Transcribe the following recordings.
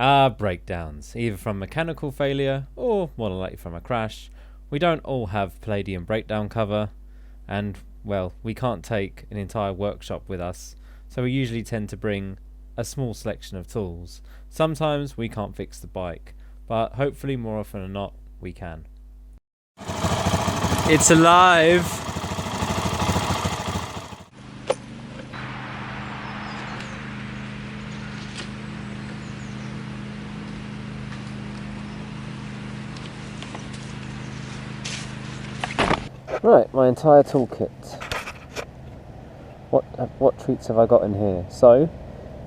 Breakdowns, either from mechanical failure or more than likely from a crash. We don't all have Palladium breakdown cover, and well, we can't take an entire workshop with us, so we usually tend to bring a small selection of tools. Sometimes we can't fix the bike, but hopefully more often than not we can. It's alive! Right, my entire toolkit. What treats have I got in here? So,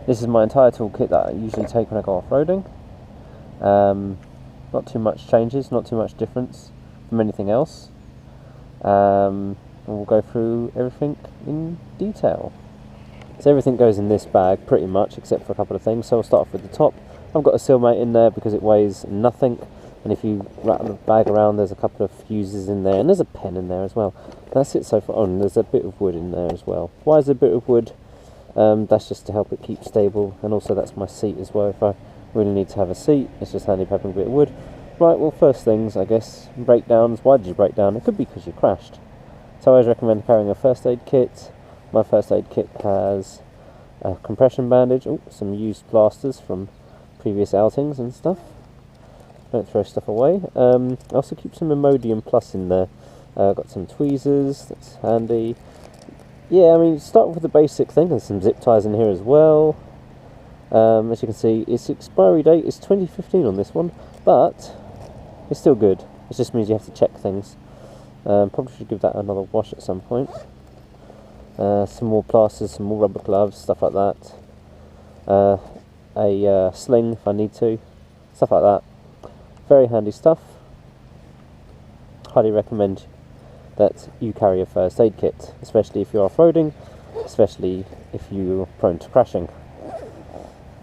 this is my entire toolkit that I usually take when I go off-roading. Not too much changes, not too much difference from anything else. And we'll go through everything in detail. So everything goes in this bag pretty much, except for a couple of things. So I'll start off with the top. I've got a Sealmate in there because it weighs nothing. And if you rattle the bag around, there's a couple of fuses in there, and there's a pen in there as well. That's it so far. Oh, and there's a bit of wood in there as well. Why is there a bit of wood? That's just to help it keep stable, and also that's my seat as well. If I really need to have a seat, it's just handy having a bit of wood. Right, well, first things, I guess, breakdowns. Why did you break down? It could be because you crashed. So I always recommend carrying a first aid kit. My first aid kit has a compression bandage, some used plasters from previous outings and stuff. Don't throw stuff away. I also keep some Imodium Plus in there. Got some tweezers, that's handy. Yeah, I mean, start with the basic thing. There's some zip ties in here as well. As you can see, its expiry date is 2015 on this one, but it's still good. It just means you have to check things. Probably should give that another wash at some point. Some more plasters, some more rubber gloves, stuff like that. A sling if I need to, stuff like that. Very handy stuff. Highly recommend that you carry a first aid kit, especially if you're off-roading, especially if you're prone to crashing.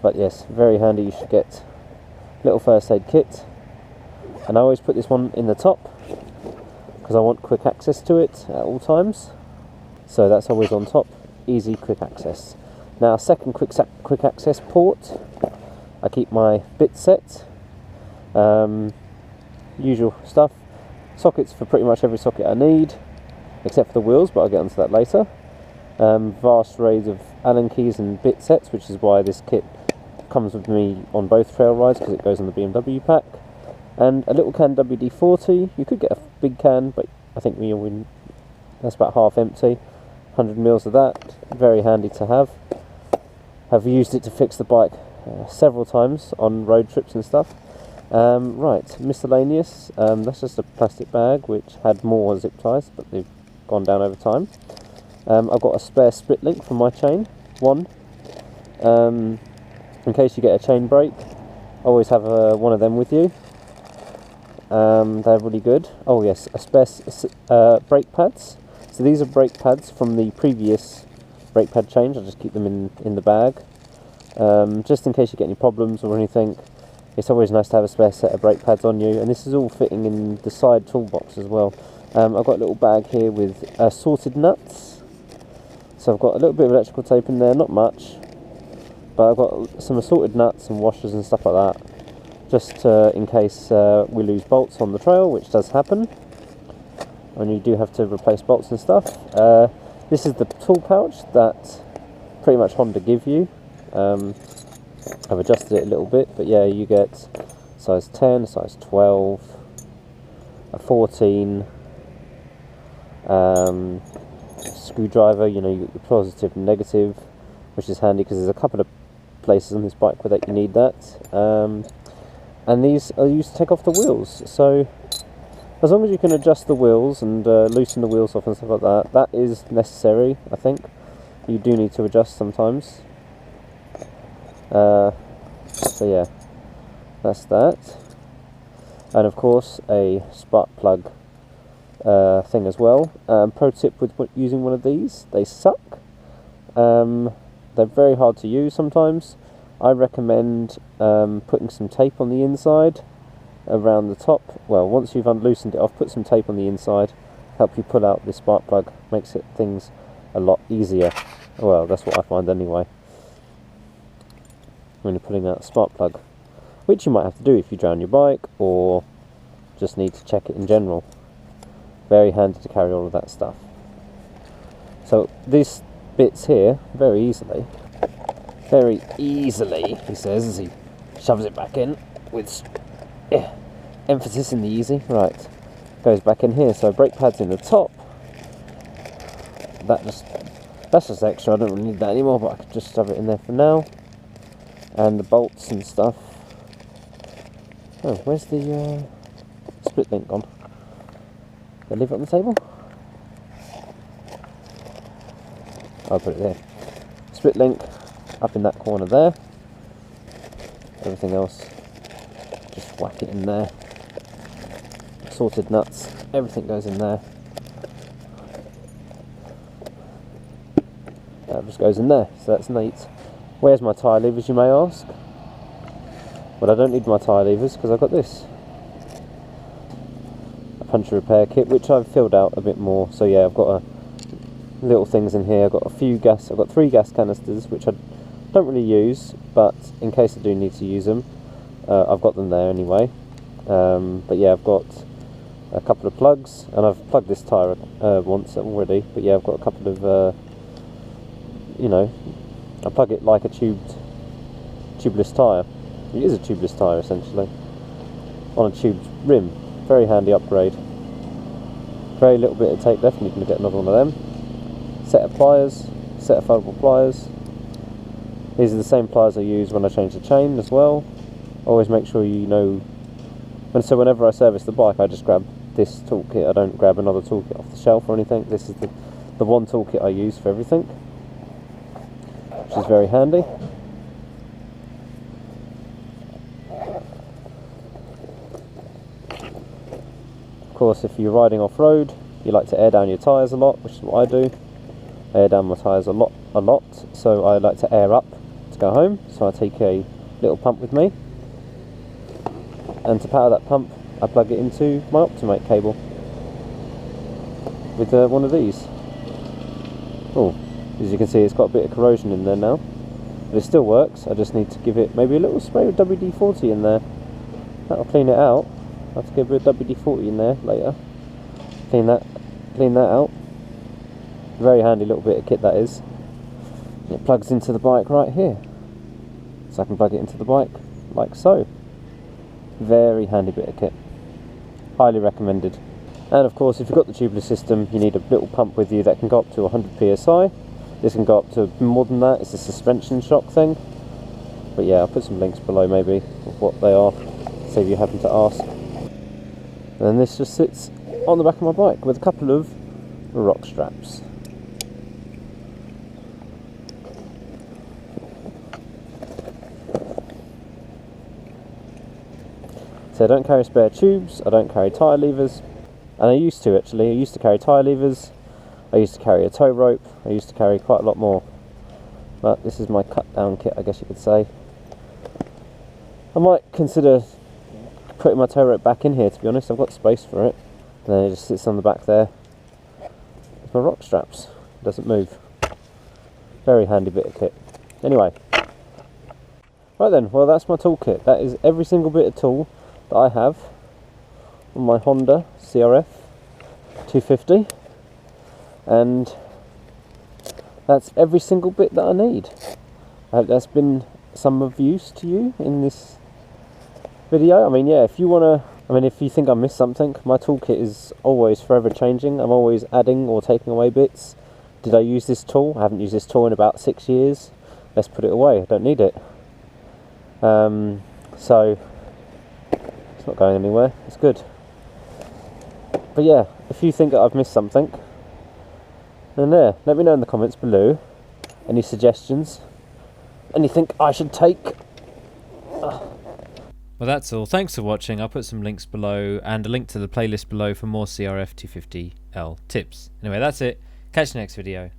But yes, very handy. You should get a little first aid kit, and I always put this one in the top because I want quick access to it at all times. So that's always on top, easy quick access. Now, second quick access port, I keep my bit set. Usual stuff, sockets for pretty much every socket I need, except for the wheels, but I'll get onto that later. Vast arrays of Allen keys and bit sets, which is why this kit comes with me on both trail rides, because it goes on the BMW pack. And a little can WD-40. You could get a big can, but I think that's about half empty. 100 mils of that, very handy to have. I've used it to fix the bike several times on road trips and stuff. Right, miscellaneous, that's just a plastic bag which had more zip ties, but they've gone down over time. I've got a spare split link for my chain, one, in case you get a chain break. Always have one of them with you. They're really good. Oh yes, a spare brake pads. So these are brake pads from the previous brake pad change. I just keep them in the bag, just in case you get any problems or anything. It's always nice to have a spare set of brake pads on you, and this is all fitting in the side toolbox as well. I've got a little bag here with assorted nuts. So I've got a little bit of electrical tape in there, not much, but I've got some assorted nuts and washers and stuff like that, just in case we lose bolts on the trail, which does happen, and you do have to replace bolts and stuff. This is the tool pouch that pretty much Honda give you. I've adjusted it a little bit, but yeah, you get size 10, size 12, a 14, screwdriver. You know, you got your positive and negative, which is handy because there's a couple of places on this bike where you need that. And these are used to take off the wheels, so as long as you can adjust the wheels and loosen the wheels off and stuff like that, that is necessary, I think. You do need to adjust sometimes. So yeah, that's that. And of course a spark plug thing as well. Pro tip with using one of these: they suck. They're very hard to use sometimes. I recommend putting some tape on the inside around the top. Well, once you've unloosened it off, put some tape on the inside, help you pull out this spark plug, makes things a lot easier. Well, that's what I find anyway, when you're pulling out a spark plug. which you might have to do if you drown your bike or just need to check it in general. Very handy to carry all of that stuff. So these bits here, very easily, he says as he shoves it back in with emphasis in the easy. Right, goes back in here. So brake pads in the top. That's just extra. I don't really need that anymore, but I could just shove it in there for now. And the bolts and stuff. Oh, where's the split link gone? Did I leave it on the table? I'll put it there. Split link up in that corner there. Everything else, just whack it in there. Sorted nuts, everything goes in there. That just goes in there, so that's neat. Where's my tyre levers, you may ask? Well, I don't need my tyre levers because I've got this. A puncture repair kit, which I've filled out a bit more. So yeah, I've got little things in here. I've got 3 gas canisters, which I don't really use, but in case I do need to use them, I've got them there anyway. But yeah, I've got a couple of plugs, and I've plugged this tyre once already, but yeah, I've got a couple of I plug it like a tubeless tyre. It is a tubeless tyre essentially, on a tubed rim. Very handy upgrade. Very little bit of tape left and you can get another one of them. Set of pliers, set of foldable pliers. These are the same pliers I use when I change the chain as well. Always make sure you know, and so whenever I service the bike I just grab this toolkit. I don't grab another toolkit off the shelf or anything. This is the one toolkit I use for everything, which is very handy. Of course, if you're riding off-road, you like to air down your tyres a lot, which is what I do. I air down my tyres a lot, so I like to air up to go home, so I take a little pump with me, and to power that pump I plug it into my Optimate cable with one of these. Oh, as you can see, it's got a bit of corrosion in there now, but it still works. I just need to give it maybe a little spray of WD-40 in there. That'll clean it out. I'll have to give a bit of WD-40 in there later. Clean that out. Very handy little bit of kit that is. It plugs into the bike right here, so I can plug it into the bike like so. Very handy bit of kit. Highly recommended. And of course, if you've got the tubeless system, you need a little pump with you that can go up to 100 psi. This can go up to more than that. It's a suspension shock thing. But yeah, I'll put some links below maybe of what they are, so if you happen to ask. And then this just sits on the back of my bike with a couple of rock straps. So I don't carry spare tubes, I don't carry tyre levers, and I used to actually. I used to carry tyre levers, I used to carry a tow rope, I used to carry quite a lot more. But this is my cut down kit, I guess you could say. I might consider putting my tow rope back in here, to be honest. I've got space for it. And then it just sits on the back there with my rock straps. It doesn't move. Very handy bit of kit. Anyway. Right then, well that's my toolkit. That is every single bit of tool that I have on my Honda CRF250, and that's every single bit that I need. I hope that's been some of use to you in this video. I mean, yeah, if you think I missed something, my toolkit is always forever changing. I'm always adding or taking away bits. Did I use this tool? I haven't used this tool in about 6 years. Let's put it away. I don't need it. So it's not going anywhere. It's good. But yeah, if you think that I've missed something, then there, let me know in the comments below. Any suggestions? Anything I should take? Well, that's all. Thanks for watching. I'll put some links below and a link to the playlist below for more CRF250L tips. Anyway, that's it. Catch you next video.